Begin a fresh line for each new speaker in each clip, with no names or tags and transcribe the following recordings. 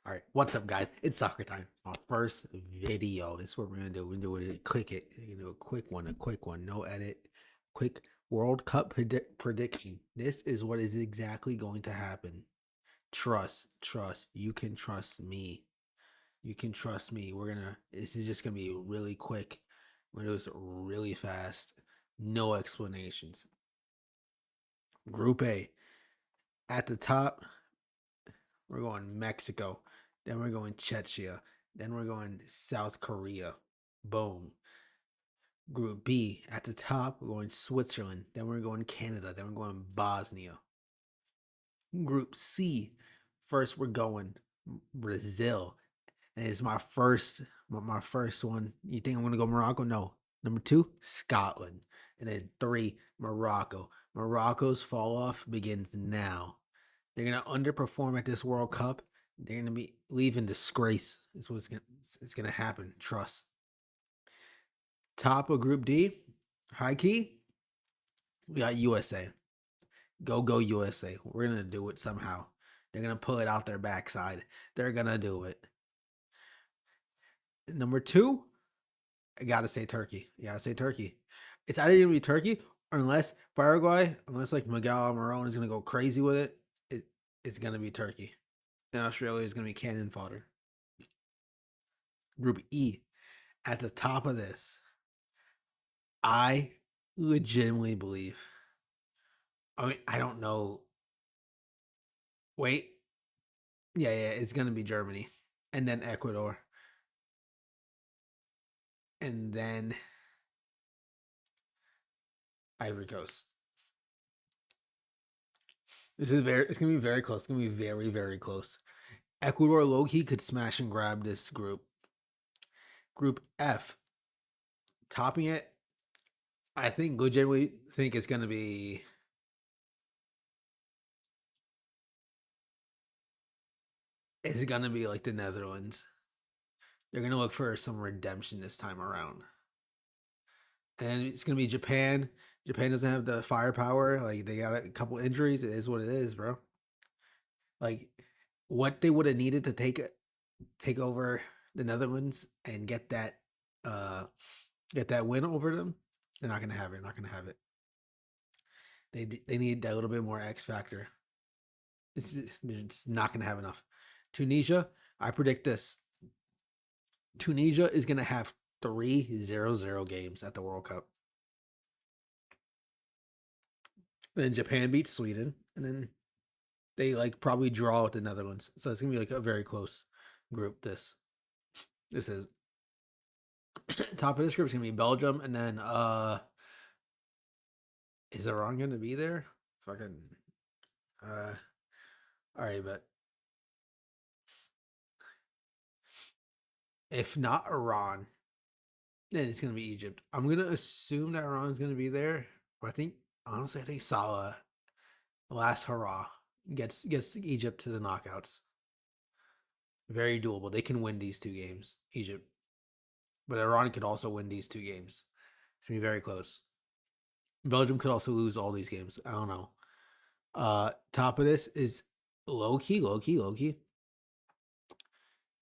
All right, what's up, guys? It's soccer time. Our first video. This is what we're gonna do. We're gonna do it. Click it. A quick one. No edit. Quick World Cup prediction. This is what is exactly going to happen. Trust. You can trust me. You can trust me. This is just gonna be really quick. We're gonna do this really fast. No explanations. Group A. At the top, we're going Mexico. Then we're going Czechia. Then we're going South Korea. Boom. Group B, at the top, we're going Switzerland. Then we're going Canada. Then we're going Bosnia. Group C, first we're going Brazil. And it's my first one. You think I'm gonna go Morocco? No. Number 2, Scotland. And then 3, Morocco. Morocco's fall off begins now. They're gonna underperform at this World Cup. They're gonna be leaving disgrace. Is what's gonna happen. Trust. Top of Group D, high key. We got USA. Go USA. We're gonna do it somehow. They're gonna pull it out their backside. They're gonna do it. Number 2, I gotta say Turkey. It's either gonna be Turkey or unless Paraguay, unless like Miguel Almiron is gonna go crazy with it's gonna be Turkey. And Australia is gonna be cannon fodder. Group E, at the top of this, I legitimately believe. I mean, I don't know. Wait. Yeah, it's gonna be Germany. And then Ecuador. And then Ivory Coast. It's gonna be very close. It's gonna be very, very close. Ecuador low key could smash and grab this group. Group F. Topping it, I legitimately think it's gonna be like the Netherlands. They're gonna look for some redemption this time around. And it's gonna be Japan. Japan doesn't have the firepower. Like they got a couple injuries. It is what it is, bro. Like what they would have needed to take over the Netherlands and get that win over them. They're not gonna have it. They need a little bit more X factor. They're just not gonna have enough. Tunisia, I predict this. Tunisia is gonna have 3-0-0 games at the World Cup. And then Japan beats Sweden, and then they probably draw with the Netherlands. So it's gonna be like a very close group. This is top of this group is gonna be Belgium, and then is Iran gonna be there? Fucking all right, but if not Iran, then it's gonna be Egypt. I'm gonna assume that Iran's gonna be there, but honestly, I think Salah, last hurrah, gets Egypt to the knockouts. Very doable. They can win these 2 games, Egypt, but Iran could also win these 2 games. It's gonna be very close. Belgium could also lose all these games. I don't know. Top of this is low key. You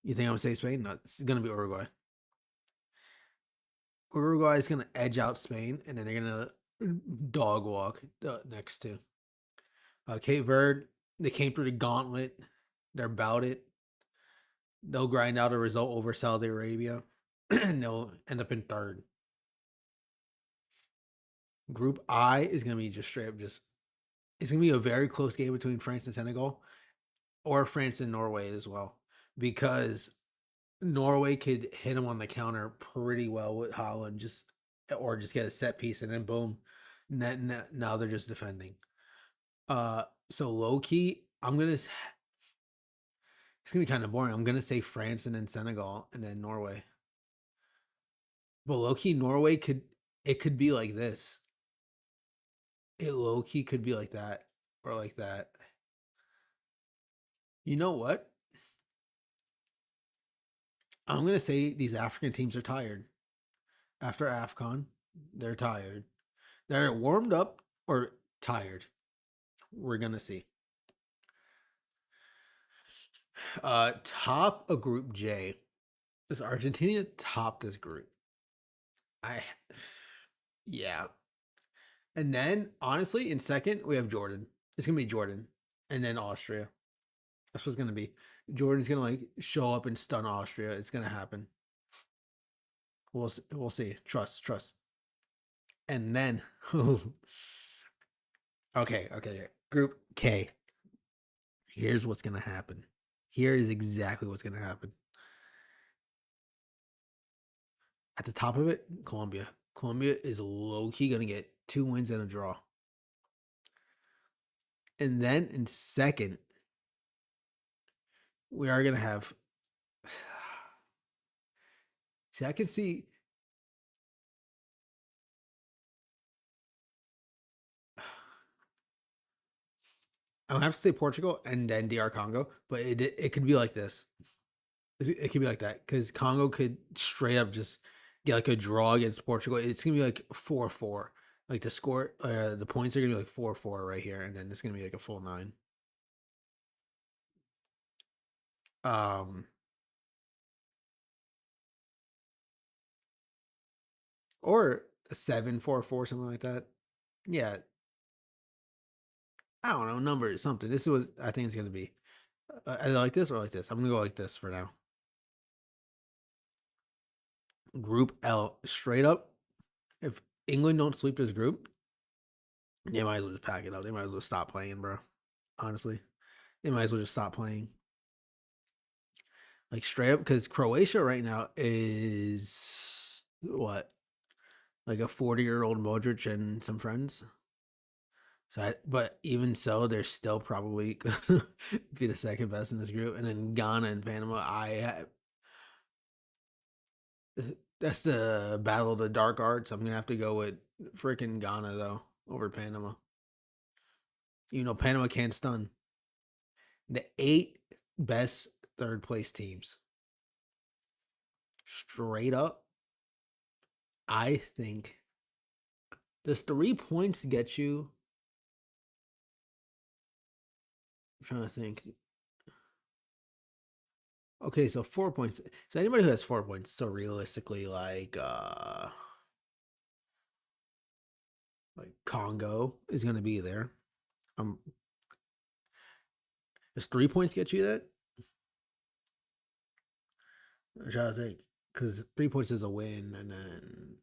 think I'm gonna say Spain? No, it's gonna be Uruguay. Uruguay is gonna edge out Spain, and then they're gonna dog walk next to Cape Verde. They came through the gauntlet. They're about it. They'll grind out a result over Saudi Arabia, and they'll end up in third. Group I is gonna be just straight up it's gonna be a very close game between France and Senegal, or France and Norway as well, because Norway could hit them on the counter pretty well with Holland, or just get a set piece, and then boom, now they're just defending. So low key, it's gonna be kind of boring. I'm gonna say France and then Senegal and then Norway. But low key, Norway could be like this. It low key could be like that or like that. You know what? I'm gonna say these African teams are tired. After AFCON, they're tired. They're warmed up or tired. We're gonna see. Top of Group J. Does Argentina top this group? I yeah. And then honestly, in second, we have Jordan. It's gonna be Jordan. And then Austria. That's what's gonna be. Jordan's gonna like show up and stun Austria. It's gonna happen. We'll see. Trust. And then okay. Group K. Here's what's gonna happen. Here is exactly what's gonna happen. At the top of it, Colombia. Colombia is low key gonna get 2 wins and a draw. And then in second, we are gonna have. See, I can see. I don't have to say Portugal and then DR Congo, but it could be like this. It could be like that because Congo could straight up just get like a draw against Portugal. It's gonna be like 4-4. Like the score, the points are gonna be like 4-4 right here, and then it's gonna be like a full 9. Um, or a 7-4-4, something like that. Yeah, I don't know, numbers, something. This was, I think it's gonna be either like this or like this. I'm gonna go like this for now. Group L, straight up. If England don't sweep this group, they might as well just pack it up. They might as well stop playing, bro. Honestly, they might as well just stop playing. Like straight up, because Croatia right now is what, like a 40-year-old Modric and some friends. So, but even so, they're still probably gonna be the second best in this group. And then Ghana and Panama, that's the battle of the dark arts. I'm gonna have to go with freaking Ghana though over Panama. You know, Panama can't stun. The 8 best third place teams. Straight up, I think. Does 3 points get you? I'm trying to think. Okay, so 4 points. So anybody who has 4 points, so realistically, like Congo is gonna be there. Does 3 points get you that? I'm trying to think. Because 3 points is a win, and then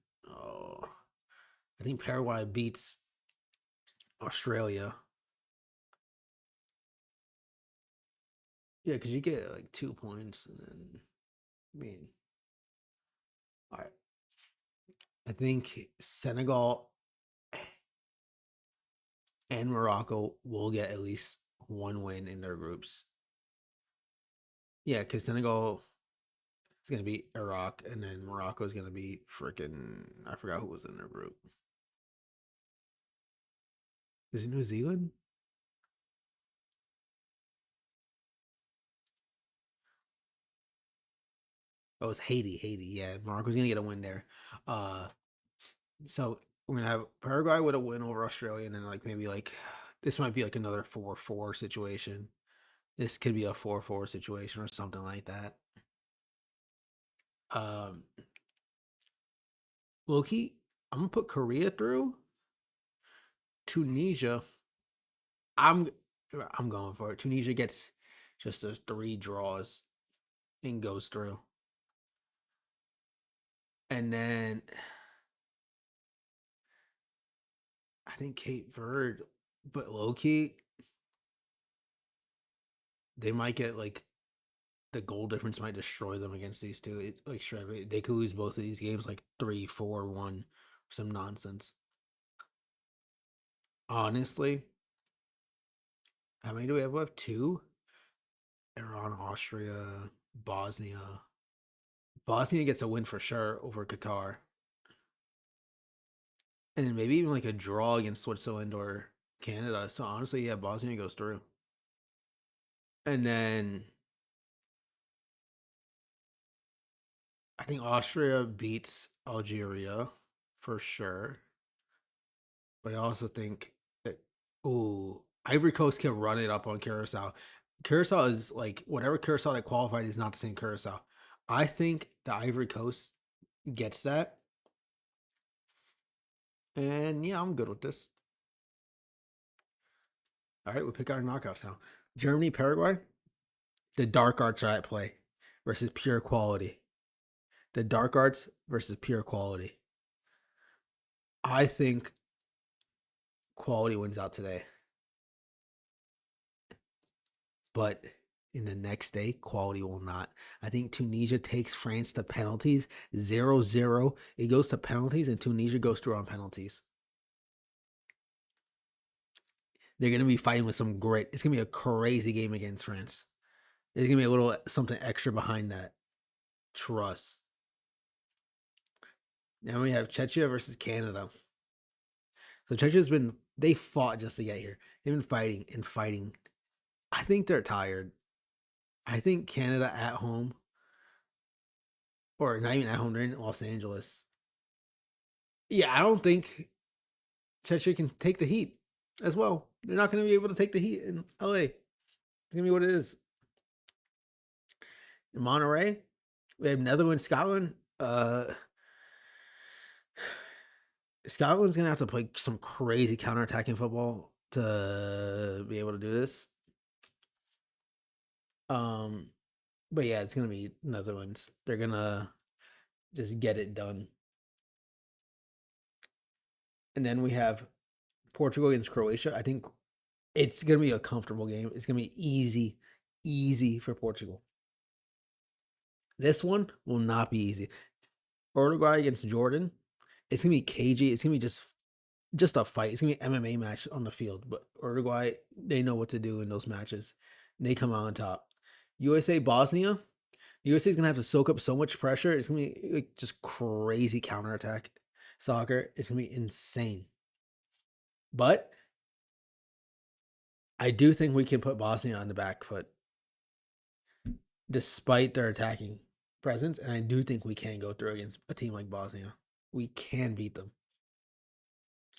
I think Paraguay beats Australia. Yeah, because you get like 2 points, and then all right. I think Senegal and Morocco will get at least 1 win in their groups. Yeah, because Senegal is going to beat Iraq, and then Morocco is going to beat freaking, I forgot who was in their group. Is it New Zealand? Oh, it's Haiti. Yeah, Morocco's gonna get a win there. So we're gonna have Paraguay with a win over Australia, and then like maybe like this might be like another 4-4 situation. This could be a 4-4 situation or something like that. Um, Loki, I'm gonna put Korea through. Tunisia, I'm I'm going for it. Tunisia gets just those 3 draws and goes through, and then I think Cape Verde, but Loki, they might get like the goal difference might destroy them against these two. Like they could lose both of these games like 3-4-1, some nonsense. Honestly, how many do we have left? 2. Iran, Austria, Bosnia. Bosnia gets a win for sure over Qatar, and then maybe even like a draw against Switzerland or Canada. So honestly, yeah, Bosnia goes through, and then I think Austria beats Algeria for sure. But I also think that Ivory Coast can run it up on Curacao. Curacao is like whatever Curacao that qualified is not the same Curacao. I think the Ivory Coast gets that. And yeah, I'm good with this. All right, we'll pick our knockouts now. Germany, Paraguay. The dark arts are at play versus pure quality. The dark arts versus pure quality. I think quality wins out today. But in the next day, quality will not. I think Tunisia takes France to penalties 0-0. It goes to penalties, and Tunisia goes through on penalties. They're going to be fighting with some grit. It's going to be a crazy game against France. There's going to be a little something extra behind that. Trust. Now we have Czechia versus Canada. So Czechia's they fought just to get here. They've been fighting and fighting. I think they're tired. I think Canada at home, or not even at home, they're in Los Angeles. Yeah, I don't think Czechia can take the heat as well. They're not going to be able to take the heat in LA. It's going to be what it is. In Monterey, we have Netherlands, Scotland. Scotland's going to have to play some crazy counterattacking football to be able to do this. But yeah, it's going to be Netherlands. They're going to just get it done. And then we have Portugal against Croatia. I think it's going to be a comfortable game. It's going to be easy for Portugal. This one will not be easy. Uruguay against Jordan. It's going to be cagey. It's going to be just a fight. It's going to be an MMA match on the field. But Uruguay, they know what to do in those matches. They come out on top. USA, Bosnia. USA is going to have to soak up so much pressure. It's going to be like just crazy counterattack soccer. It's going to be insane. But I do think we can put Bosnia on the back foot despite their attacking presence. And I do think we can go through against a team like Bosnia. We can beat them.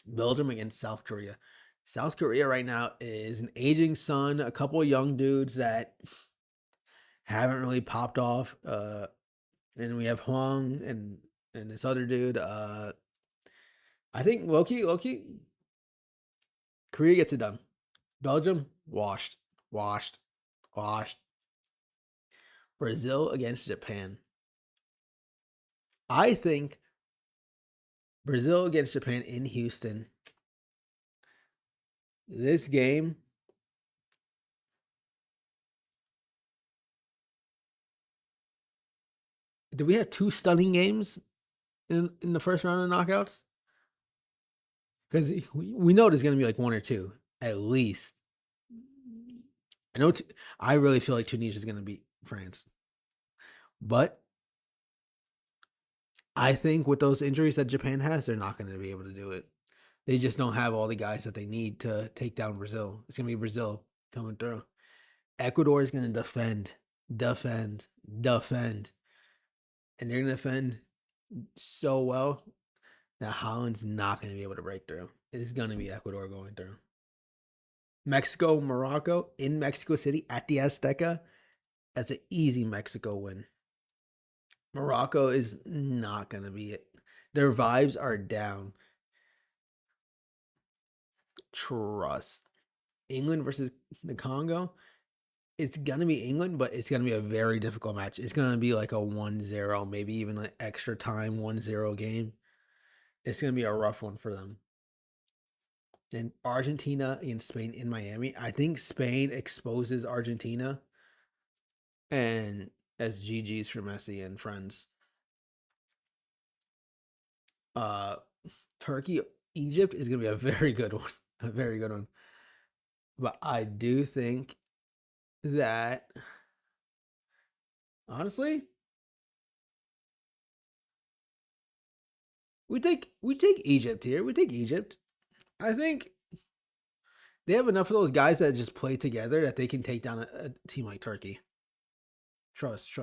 Belgium against South Korea. South Korea right now is an aging sun, a couple of young dudes that haven't really popped off. And we have Hwang and this other dude. I think Loki, Korea gets it done. Belgium, washed. Brazil against Japan. I think Brazil against Japan in Houston. This game, do we have two stunning games in the first round of knockouts? Because we know there's going to be like one or two at least. I know. I really feel like Tunisia is going to beat France, but I think with those injuries that Japan has, they're not going to be able to do it. They just don't have all the guys that they need to take down Brazil. It's going to be Brazil coming through. Ecuador is going to defend, and they're going to defend so well that Holland's not going to be able to break through. It's going to be Ecuador going through. Mexico, Morocco in Mexico City at the Azteca. That's an easy Mexico win. Morocco is not going to be it. Their vibes are down. Trust. England versus the Congo. It's going to be England, but it's going to be a very difficult match. It's going to be like a 1-0, maybe even an extra time 1-0 game. It's going to be a rough one for them. And Argentina against Spain in Miami. I think Spain exposes Argentina. And as GG's for Messi and friends. Turkey, Egypt is going to be a very good one. A very good one. But I do think that, honestly, we take Egypt here. We take Egypt. I think they have enough of those guys that just play together that they can take down a team like Turkey. Trust.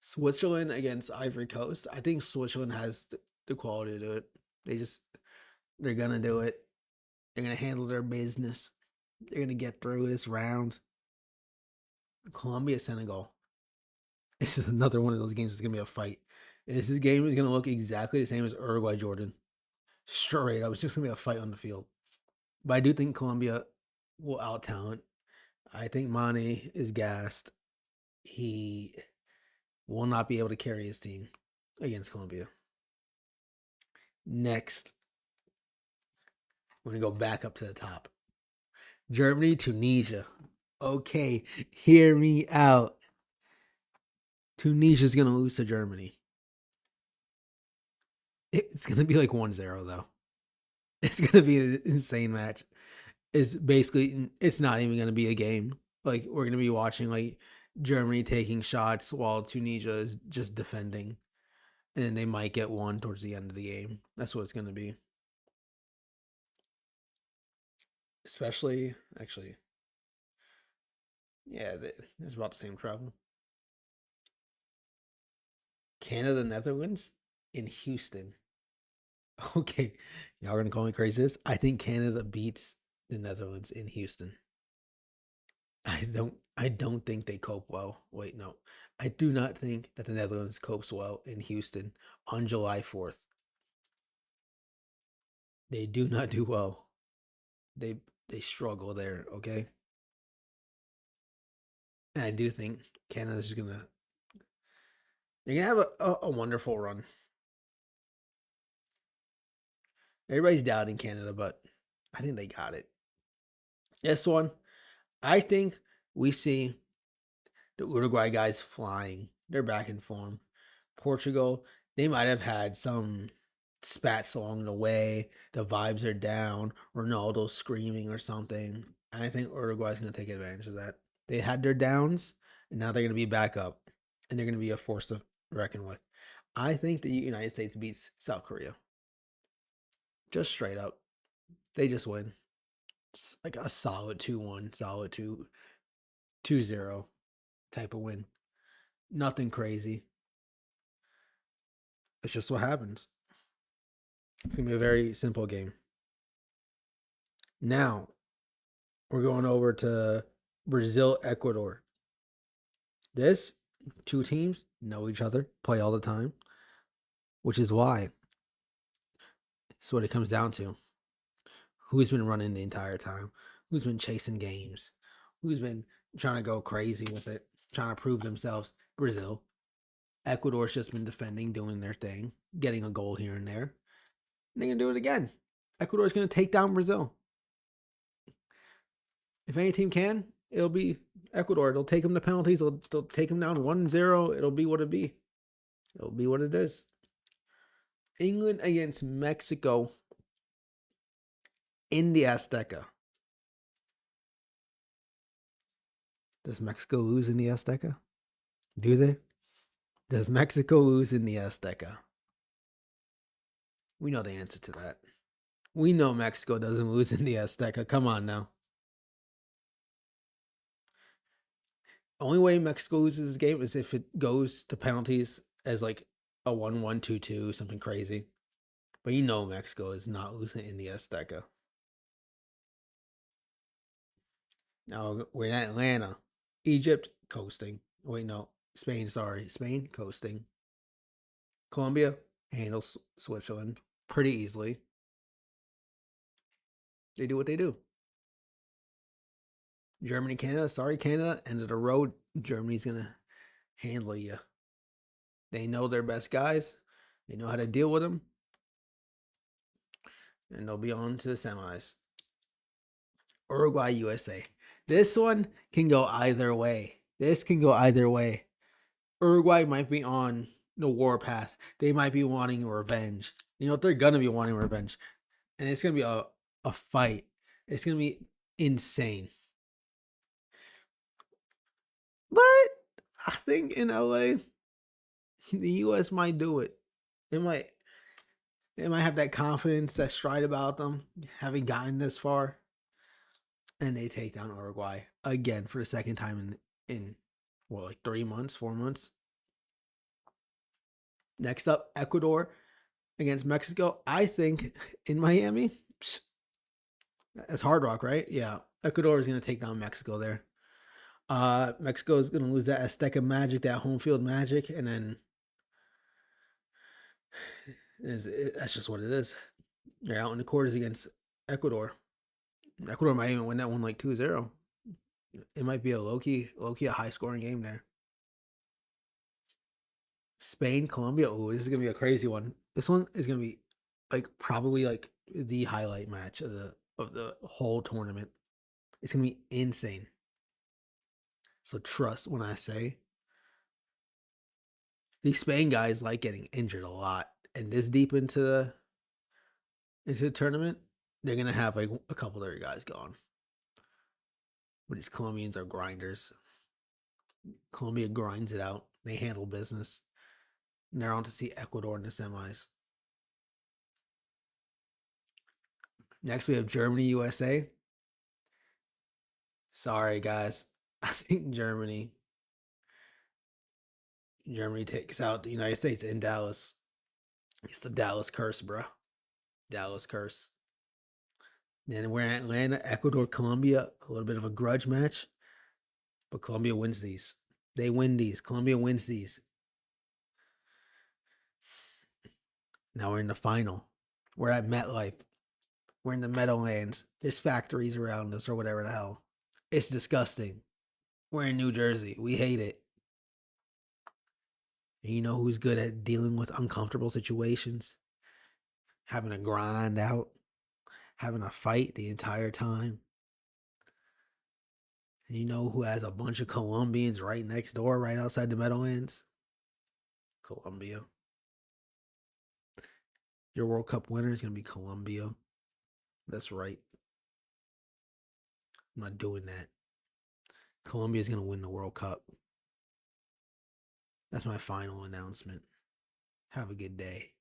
Switzerland against Ivory Coast. I think Switzerland has the quality to do it. They're going to do it. They're going to handle their business. They're gonna get through this round. Colombia, Senegal. This is another one of those games that's gonna be a fight. This game is gonna look exactly the same as Uruguay, Jordan. Straight up, it's just gonna be a fight on the field. But I do think Colombia will out talent. I think Mane is gassed. He will not be able to carry his team against Colombia. Next, we're gonna go back up to the top. Germany, Tunisia. Okay, hear me out. Tunisia's gonna lose to Germany. It's gonna be like 1-0 though. It's gonna be an insane match. It's not even gonna be a game. Like we're gonna be watching like Germany taking shots while Tunisia is just defending. And then they might get one towards the end of the game. That's what it's gonna be. Especially actually. Yeah, it's about the same trouble. Canada, Netherlands in Houston. Okay, y'all gonna call me crazy. I think Canada beats the Netherlands in Houston. I don't think they cope well. Wait, no. I do not think that the Netherlands copes well in Houston on July 4th. They do not do well. They struggle there, okay? And I do think Canada's gonna they're gonna have a wonderful run. Everybody's doubting Canada, but I think they got it. This one, I think we see the Uruguay guys flying. They're back in form. Portugal, they might have had some spats along the way. The vibes are down. Ronaldo screaming or something. I think Uruguay's going to take advantage of that. They had their downs, and now they're going to be back up, and they're going to be a force to reckon with. I think the United States beats South Korea. Just straight up. They just win. It's like a solid 2-1, solid 2-0 type of win. Nothing crazy. It's just what happens. It's going to be a very simple game. Now, we're going over to Brazil, Ecuador. This, two teams know each other, play all the time, which is why it's what it comes down to. Who's been running the entire time? Who's been chasing games? Who's been trying to go crazy with it, trying to prove themselves? Brazil. Ecuador's just been defending, doing their thing, getting a goal here and there. And they're going to do it again. Ecuador's going to take down Brazil. If any team can, it'll be Ecuador. They'll take them to penalties. They'll take them down 1-0. It'll be what it be. It'll be what it is. England against Mexico in the Azteca. Does Mexico lose in the Azteca? Do they? Does Mexico lose in the Azteca? We know the answer to that. We know Mexico doesn't lose in the Azteca. Come on now. Only way Mexico loses this game is if it goes to penalties as like a 1-1, 2-2, something crazy. But you know Mexico is not losing in the Azteca. Now we're in Atlanta. Egypt coasting. Wait, no. Spain, sorry. Spain coasting. Colombia handles Switzerland pretty easily. They do what they do. Germany, Canada. Sorry, Canada. End of the road. Germany's going to handle you. They know their best guys. They know how to deal with them. And they'll be on to the semis. Uruguay, USA. This one can go either way. Uruguay might be on the warpath. They might be wanting revenge. You know, they're going to be wanting revenge. And it's going to be a fight. It's going to be insane. But I think in LA, the US might do it. They might have that confidence, that stride about them, having gotten this far. And they take down Uruguay again for the second time in what, like 3 months, 4 months. Next up, Ecuador against Mexico. I think in Miami, it's Hard Rock, right? Yeah. Ecuador is going to take down Mexico there. Mexico is going to lose that Azteca magic, that home field magic, and then that's just what it is. They're out in the quarters against Ecuador. Ecuador might even win that one like 2-0. It might be a low-key a high-scoring game there. Spain, Colombia. Oh, this is gonna be a crazy one. This one is gonna be like probably like the highlight match of the whole tournament. It's gonna be insane. So trust when I say these Spain guys like getting injured a lot, and this deep into the tournament, they're gonna have like a couple of their guys gone. But these Colombians are grinders. Colombia grinds it out. They handle business. And they're on to see Ecuador in the semis. Next, we have Germany, USA. Sorry, guys. I think Germany takes out the United States in Dallas. It's the Dallas curse, bro. Dallas curse. Then we're in Atlanta, Ecuador, Colombia. A little bit of a grudge match. But Colombia wins these. They win these. Colombia wins these. Now we're in the final. We're at MetLife. We're in the Meadowlands. There's factories around us or whatever the hell. It's disgusting. We're in New Jersey. We hate it. And you know who's good at dealing with uncomfortable situations? Having to grind out, having a fight the entire time. And you know who has a bunch of Colombians right next door, right outside the Meadowlands? Colombia. Your World Cup winner is going to be Colombia. That's right. I'm not doing that. Colombia is going to win the World Cup. That's my final announcement. Have a good day.